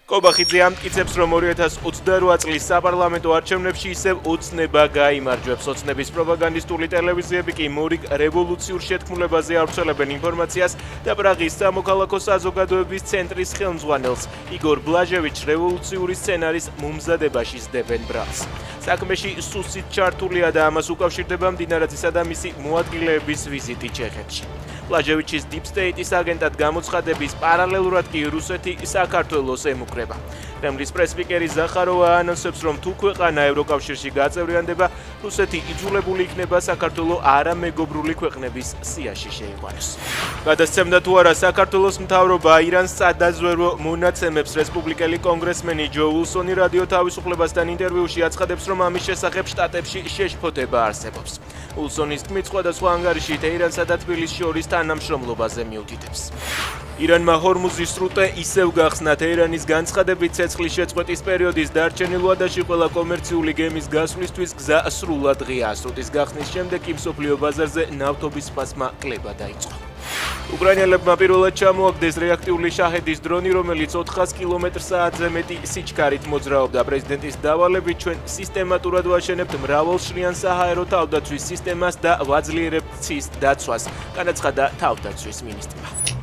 კობახიძე ამტკიცებს, რომ 2028 წლის საპარლამენტო არჩევნებში ისევ ოცნება გაიმარჯვებს. ოცნების პროპაგანდისტული ტელევიზიები კი მორიგ რევოლუციურ შეთქმულებაზე ავრცელებენ ინფორმაციას და პრაღის სამოქალაქო საზოგადოების ცენტრის ხელმძღვანელს იგორ ბლაჟევიჩს რევოლუციური სცენარის მომზადებაში სდებენ ბრალს. საქმეში სუსტით ჩართულია და ამას უკავშირდება მდინარაძისა და მისი მოადგილეების ვიზიტი ჩეხეთში. ბლაჟევიჩის Deep State-ის აგენტად გამოცხადების პარალელურად კი რუსეთი საქართველოს ემუქრება. კრემლის პრესპიკერი ზახაროვა ანონსებს, რომ თუ ქვეყანა ევროკავშირში გაწევრიანდება, რუსეთი იძულებული იქნება საქართველოს არამეგობრული ქვეყნების სიაში შეიყვანოს. გადასცემდა თუ არა საქართველოს მთავრობა ირანს სადაზვერვო მონაცემებს. რესპუბლიკელი კონგრესმენი ჯო უილსონი რადიო თავისუფლებასთან ინტერვიუში აცხადებს, რომ ამის შესახებ შტატებში შეშფოთება არსებობს. უილსონის თქმით, სხვადასხვა ანგარიში თეირანსა და თბილისს შორის თანამშრომლობაზე მიუთითებს. ირანმა ჰორმუზის სრუტე ისევ გახსნა. თეირანის განცხადებით, ცეცხლის შეწყვეტის პერიოდის დარჩენილ ვადაში ყველა კომერციული გემის გასვლისთვის გზა სრულად ღიაა. სრუტის გახსნის შემდეგ კი მსოფლიო ბაზარზე ნავთობის ფასმა კლება დაიწყო. უკრაინელებმა პირველად ჩამოაგდეს რეაქტიული შაჰედის დრონი, რომელიც 400 კმ/სთ-ზე მეტი სიჩქარით მოძრაობდა. პრეზიდენტის დავალებით ჩვენ სისტემატურად ვაშენებთ მრავალშრიან საჰაერო თავდაცვის სისტემას და ვაძლიერებთ ცის დაცვას, განაცხადა თავდაცვის მინისტრმა.